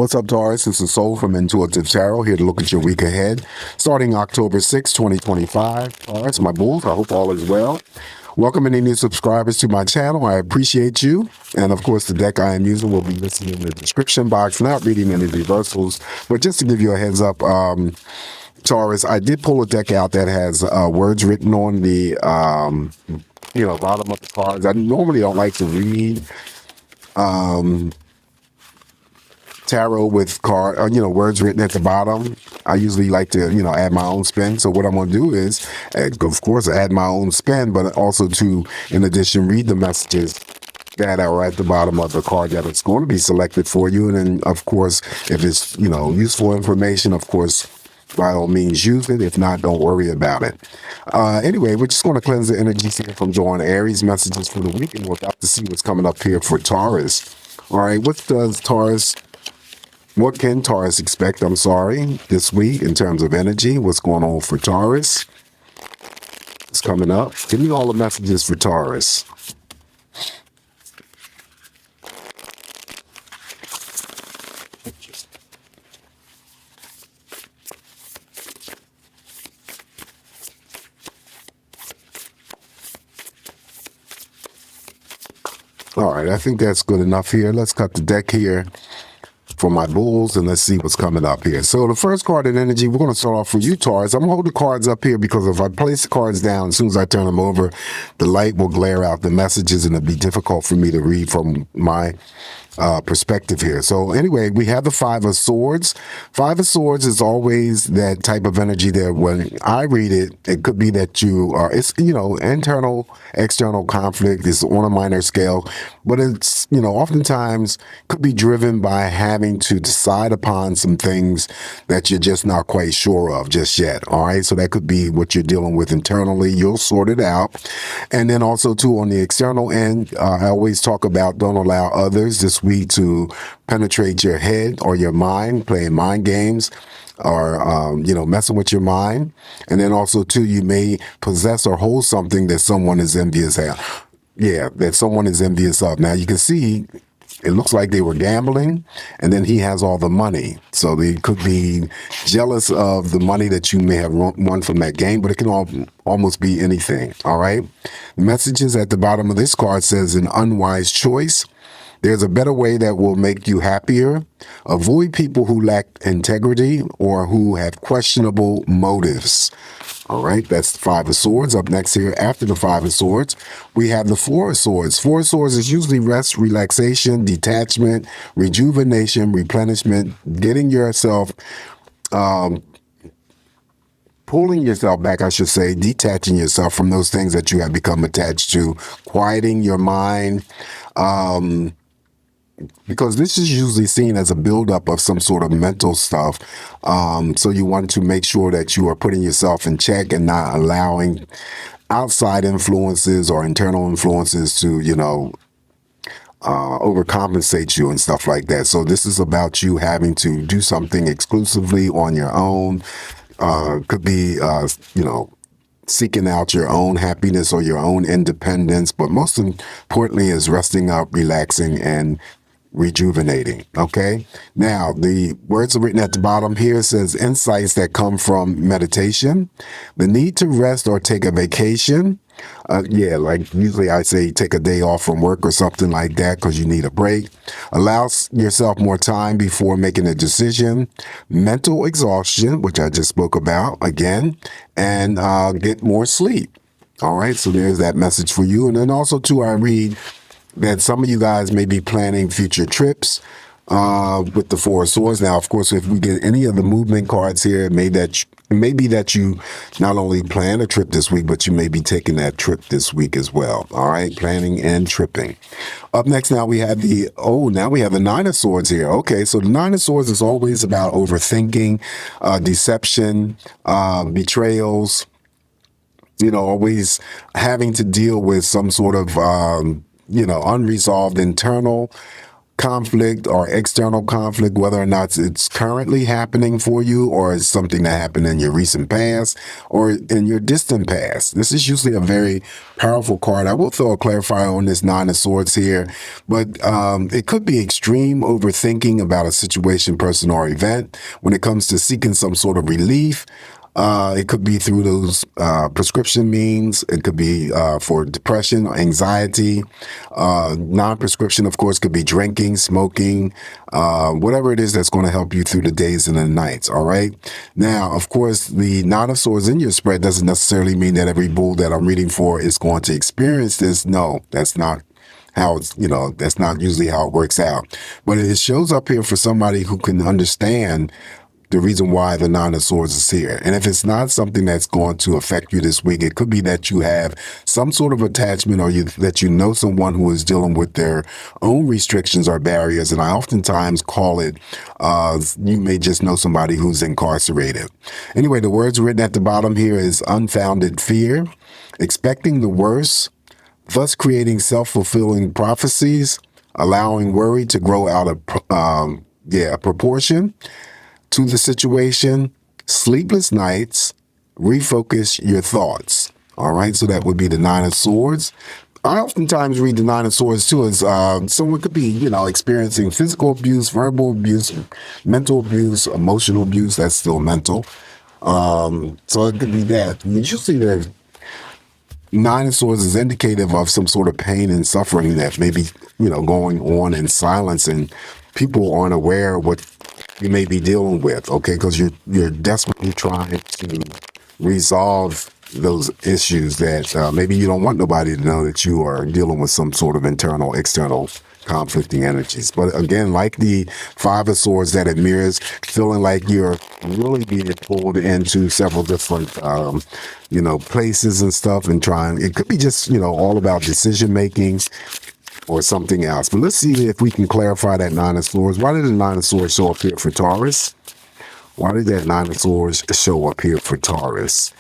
What's up, Taurus? This is Soul from Intuitive Tarot, here to look at your week ahead, starting October 6th, 2025. Taurus, my bulls, I hope all is well. Welcome any new subscribers to my channel. I appreciate you. And of course, the deck I am using will be listed in the description box. Not reading any reversals, but just to give you a heads up, Taurus, I did pull a deck out that has words written on the bottom of the cards. I normally don't like to read tarot with words written at the bottom. I usually like to, add my own spin. So what I'm going to do is, of course, add my own spin, but also to, in addition, read the messages that are at the bottom of the card that it's going to be selected for you. And then, of course, if it's, useful information, of course, by all means, use it. If not, don't worry about it. Anyway, we're just going to cleanse the energies here from drawing Aries messages for the week, and we're about to see what's coming up here for Taurus. All right, what can Taurus expect, this week in terms of energy? What's going on for Taurus? It's coming up. Give me all the messages for Taurus. All right, I think that's good enough here. Let's cut the deck here for my bulls, and let's see what's coming up here. So the first card in energy, we're going to start off for you, Taurus. I'm going to hold the cards up here because if I place the cards down, as soon as I turn them over, the light will glare out the messages, and it'll be difficult for me to read from my perspective here. So anyway, we have the Five of Swords. Five of Swords is always that type of energy there. When I read it, it could be that you are, internal, external conflict is on a minor scale, but it's, oftentimes could be driven by having to decide upon some things that you're just not quite sure of just yet. All right. So that could be what you're dealing with internally. You'll sort it out. And then also too, on the external end, I always talk about don't allow others this week to penetrate your head or your mind, playing mind games or, messing with your mind. And then also too, you may possess or hold something that someone is envious of. Yeah, that someone is envious of. Now you can see it looks like they were gambling, and then he has all the money. So they could be jealous of the money that you may have won from that game, but it can almost be anything. All right. The messages at the bottom of this card says an unwise choice. There's a better way that will make you happier. Avoid people who lack integrity or who have questionable motives. All right, that's the Five of Swords. Up next here, after the Five of Swords, we have the Four of Swords. Four of Swords is usually rest, relaxation, detachment, rejuvenation, replenishment, getting yourself, pulling yourself back, I should say, detaching yourself from those things that you have become attached to, quieting your mind, because this is usually seen as a buildup of some sort of mental stuff. So you want to make sure that you are putting yourself in check and not allowing outside influences or internal influences to, overcompensate you and stuff like that. So this is about you having to do something exclusively on your own. Could be, seeking out your own happiness or your own independence, but most importantly is resting up, relaxing, and rejuvenating. Okay. Now the words are written at the bottom here. Says insights that come from meditation, the need to rest or take a vacation. Like usually I say take a day off from work or something like that because you need a break. Allow yourself more time before making a decision. Mental exhaustion, which I just spoke about again, and get more sleep. All right. So there's that message for you. And then also too, I read that some of you guys may be planning future trips with the Four of Swords. Now, of course, if we get any of the movement cards here, it may be that you not only plan a trip this week, but you may be taking that trip this week as well. All right, planning and tripping. Up next, now we have the Nine of Swords here. Okay, so the Nine of Swords is always about overthinking, deception, betrayals. Always having to deal with some sort of unresolved internal conflict or external conflict, whether or not it's currently happening for you or it's something that happened in your recent past or in your distant past. This is usually a very powerful card. I will throw a clarifier on this Nine of Swords here, but it could be extreme overthinking about a situation, person, or event when it comes to seeking some sort of relief. It could be through those prescription means. It could be for depression or anxiety. Non-prescription, of course, could be drinking, smoking, whatever it is that's going to help you through the days and the nights. All right. Now, of course, the Nine of Swords in your spread doesn't necessarily mean that every bull that I'm reading for is going to experience this. No, that's not how it's, that's not usually how it works out. But it shows up here for somebody who can understand the reason why the Nine of Swords is here. And if it's not something that's going to affect you this week, it could be that you have some sort of attachment or that you know someone who is dealing with their own restrictions or barriers. And I oftentimes call it, you may just know somebody who's incarcerated. Anyway, the words written at the bottom here is unfounded fear, expecting the worst, thus creating self-fulfilling prophecies, allowing worry to grow out of proportion to the situation, sleepless nights, refocus your thoughts. All right, so that would be the Nine of Swords. I oftentimes read the Nine of Swords too as someone could be, experiencing physical abuse, verbal abuse, mental abuse, emotional abuse. That's still mental. So it could be that. Usually the Nine of Swords is indicative of some sort of pain and suffering that may be, going on in silence, and people aren't aware of what you may be dealing with, okay? Because you're desperately trying to resolve those issues that maybe you don't want nobody to know that you are dealing with some sort of internal, external conflicting energies. But again, like the Five of Swords that it mirrors, feeling like you're really being pulled into several different, places and stuff, and it could be just, all about decision making or something else. But let's see if we can clarify that Nine of Swords. Why did the Nine of Swords show up here for Taurus? Why did that Nine of Swords show up here for Taurus?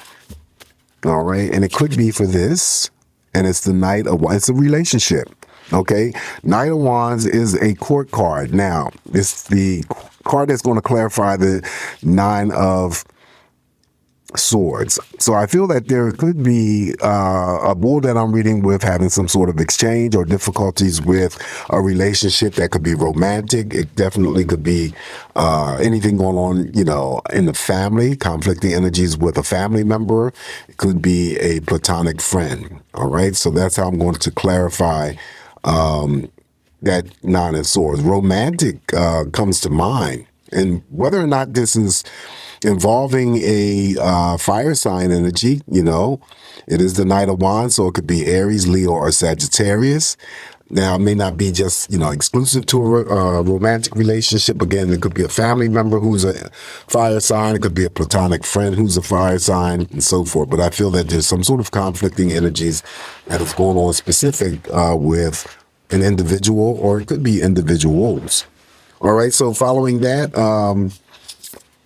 All right. And it could be for this. And it's the Knight of Wands. It's a relationship. Okay. Knight of Wands is a court card. Now, it's the card that's going to clarify the Nine of Swords. So I feel that there could be a bull that I'm reading with having some sort of exchange or difficulties with a relationship that could be romantic. It definitely could be anything going on, in the family, conflicting energies with a family member. It could be a platonic friend. All right. So that's how I'm going to clarify that Nine of Swords. Romantic comes to mind. And whether or not this is involving a fire sign energy, it is the Knight of Wands, so it could be Aries, Leo, or Sagittarius. Now, it may not be just, exclusive to a romantic relationship. Again, it could be a family member who's a fire sign. It could be a platonic friend who's a fire sign, and so forth. But I feel that there's some sort of conflicting energies that is going on specific with an individual, or it could be individuals. All right, so following that,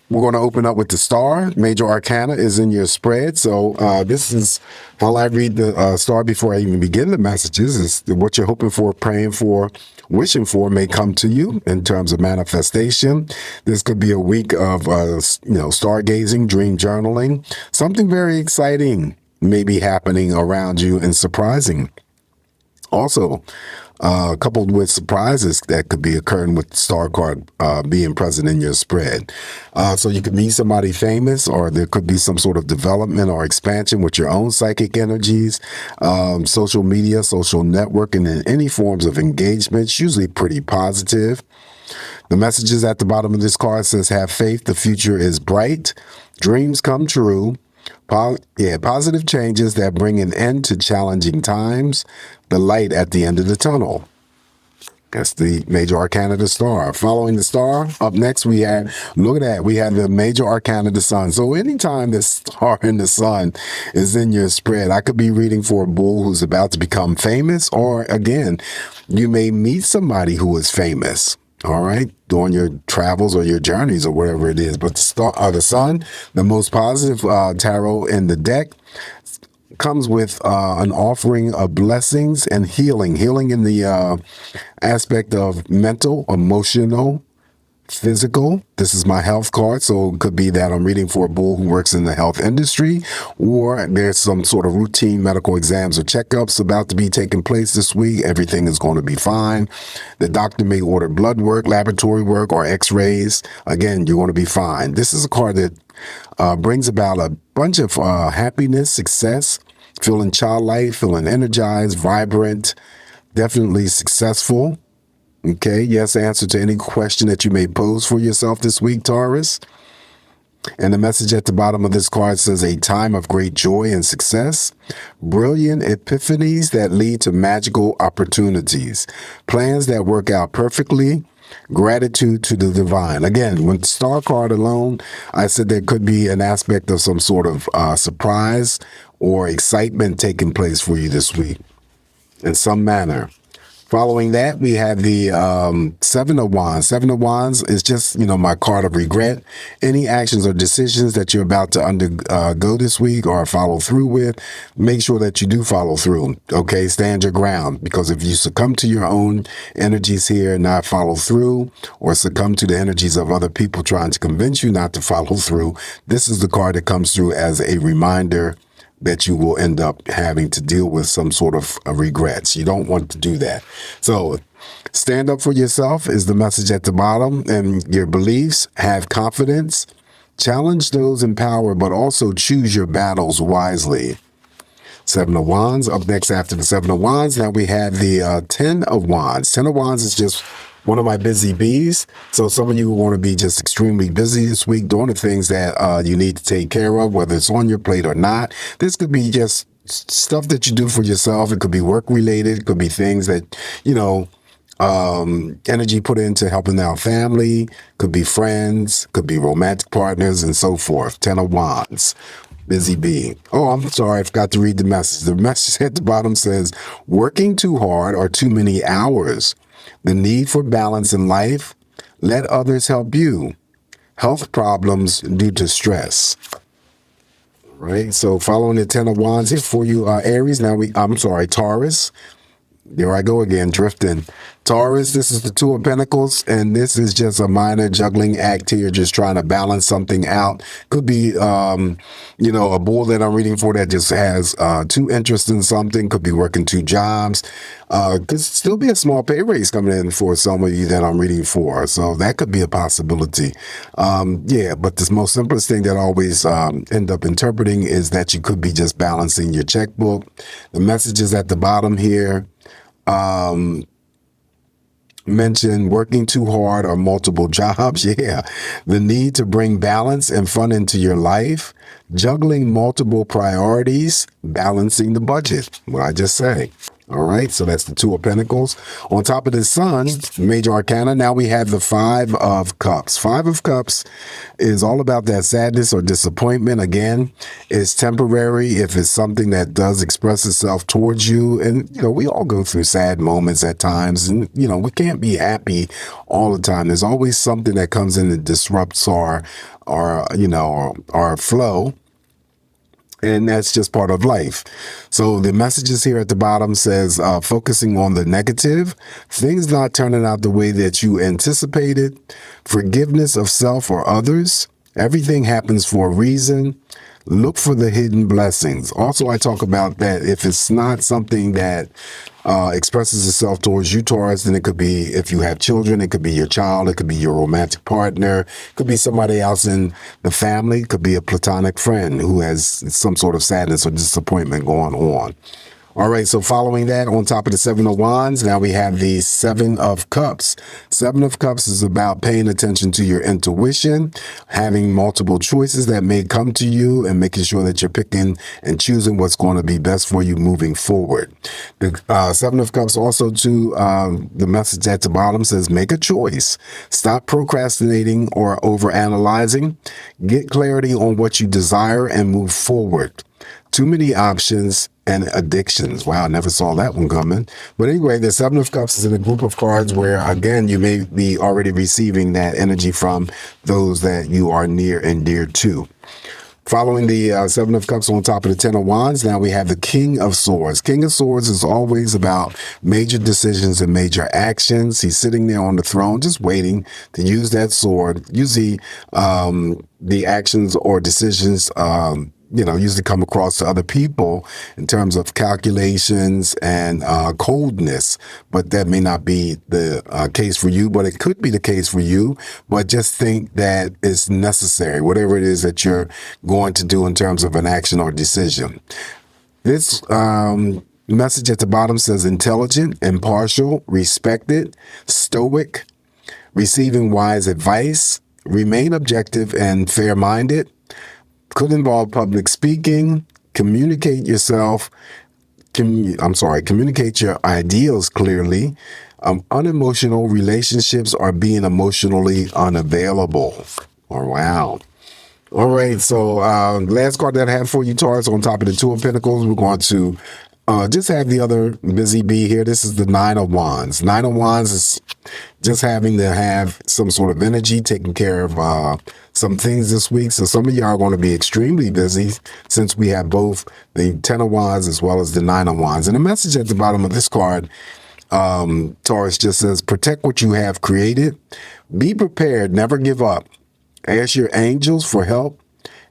we're going to open up with the star. Major Arcana is in your spread. So this is how I read the star before I even begin the messages. Is what you're hoping for, praying for, wishing for may come to you in terms of manifestation. This could be a week of, stargazing, dream journaling. Something very exciting may be happening around you and surprising. Also, coupled with surprises that could be occurring with the star card being present in your spread. So you could meet somebody famous, or there could be some sort of development or expansion with your own psychic energies, social media, social networking, and any forms of engagement, usually pretty positive. The messages at the bottom of this card says, have faith, the future is bright, dreams come true. Positive changes that bring an end to challenging times, the light at the end of the tunnel. That's the Major Arcana, the star. Following the star, up next we have the Major Arcana, the sun. So anytime the star and the sun is in your spread, I could be reading for a bull who's about to become famous, or again, you may meet somebody who is famous. All right, during your travels or your journeys or whatever it is. But the sun, the most positive tarot in the deck, comes with an offering of blessings and healing in the aspect of mental, emotional, physical. This is my health card, so it could be that I'm reading for a bull who works in the health industry, or there's some sort of routine medical exams or checkups about to be taking place this week. Everything is going to be fine. The doctor may order blood work, laboratory work, or x-rays. Again, you're going to be fine. This is a card that brings about a bunch of happiness, success, feeling childlike, feeling energized, vibrant, definitely successful. Okay, yes, answer to any question that you may pose for yourself this week, Taurus. And the message at the bottom of this card says a time of great joy and success, brilliant epiphanies that lead to magical opportunities, plans that work out perfectly, gratitude to the divine. Again, with the star card alone, I said there could be an aspect of some sort of surprise or excitement taking place for you this week in some manner. Following that, we have the Seven of Wands. Seven of Wands is just, my card of regret. Any actions or decisions that you're about to undergo this week or follow through with, make sure that you do follow through. Okay, stand your ground. Because if you succumb to your own energies here and not follow through, or succumb to the energies of other people trying to convince you not to follow through, this is the card that comes through as a reminder that you will end up having to deal with some sort of regrets. You don't want to do that. So stand up for yourself is the message at the bottom, and your beliefs. Have confidence, challenge those in power, but also choose your battles wisely. Seven of Wands. Up next after the Seven of Wands, now we have the 10 of Wands. 10 of Wands is just one of my busy bees. So some of you will want to be just extremely busy this week doing the things that you need to take care of, whether it's on your plate or not. This could be just stuff that you do for yourself. It could be work related. It could be things that, energy put into helping out family. Could be friends. Could be romantic partners and so forth. 10 of Wands. Busy bee. Oh, I'm sorry. I forgot to read the message. The message at the bottom says, working too hard or too many hours. The need for balance in life. Let others help you. Health problems due to stress. Right. So following the 10 of Wands here for you, Aries. Taurus. There I go again, drifting. Taurus, this is the Two of Pentacles, and this is just a minor juggling act here, just trying to balance something out. Could be, a bull that I'm reading for that just has too interested in something, could be working two jobs. Could still be a small pay raise coming in for some of you that I'm reading for, so that could be a possibility. But the most simplest thing that I always end up interpreting is that you could be just balancing your checkbook. The messages at the bottom here, mention working too hard or multiple jobs. Yeah. The need to bring balance and fun into your life, juggling multiple priorities, balancing the budget. What I just say. All right. So that's the Two of Pentacles. On top of the Sun, major arcana. Now we have the Five of Cups. Five of Cups is all about that sadness or disappointment. Again, it's temporary if it's something that does express itself towards you. And, we all go through sad moments at times. And, we can't be happy all the time. There's always something that comes in and disrupts our flow. And that's just part of life. So the messages here at the bottom says, focusing on the negative, things not turning out the way that you anticipated, forgiveness of self or others, everything happens for a reason. Look for the hidden blessings. Also, I talk about that if it's not something that expresses itself towards you, Taurus, then it could be, if you have children, it could be your child, it could be your romantic partner, it could be somebody else in the family, it could be a platonic friend who has some sort of sadness or disappointment going on. All right, so following that, on top of the Seven of Wands, now we have the Seven of Cups. Seven of Cups is about paying attention to your intuition, having multiple choices that may come to you, and making sure that you're picking and choosing what's going to be best for you moving forward. The Seven of Cups also, too, the message at the bottom says, make a choice. Stop procrastinating or overanalyzing. Get clarity on what you desire and move forward. Too many options and addictions. Wow, I never saw that one coming. But anyway, the Seven of Cups is in a group of cards where, again, you may be already receiving that energy from those that you are near and dear to. Following the Seven of Cups on top of the Ten of Wands, now we have the King of Swords. King of Swords is always about major decisions and major actions. He's sitting there on the throne, just waiting to use that sword. Usually, the actions or decisions, usually come across to other people in terms of calculations and coldness, but that may not be the case for you, but it could be the case for you. But just think that it's necessary, whatever it is that you're going to do in terms of an action or decision. This message at the bottom says intelligent, impartial, respected, stoic, receiving wise advice, remain objective and fair-minded. Could involve public speaking, communicate your ideals clearly. Unemotional relationships are being emotionally unavailable. Oh, wow. All right, so last card that I have for you, Taurus, on top of the Two of Pentacles, we're going to just have the other busy bee here. This is the Nine of Wands. Nine of Wands is just having to have some sort of energy, taking care of some things this week. So some of y'all are going to be extremely busy since we have both the Ten of Wands as well as the Nine of Wands. And the message at the bottom of this card, Taurus, just says, protect what you have created. Be prepared. Never give up. Ask your angels for help.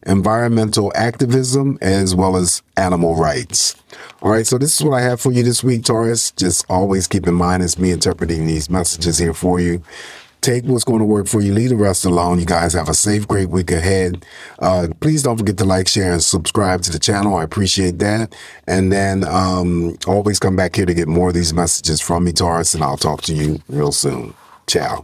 Environmental activism, as well as animal rights. All right, so this is what I have for you this week, Taurus. Just always keep in mind it's me interpreting these messages here for you. Take what's going to work for you. Leave the rest alone. You guys have a safe, great week ahead. Please don't forget to like, share, and subscribe to the channel. I appreciate that. And then always come back here to get more of these messages from me, Taurus, and I'll talk to you real soon. Ciao.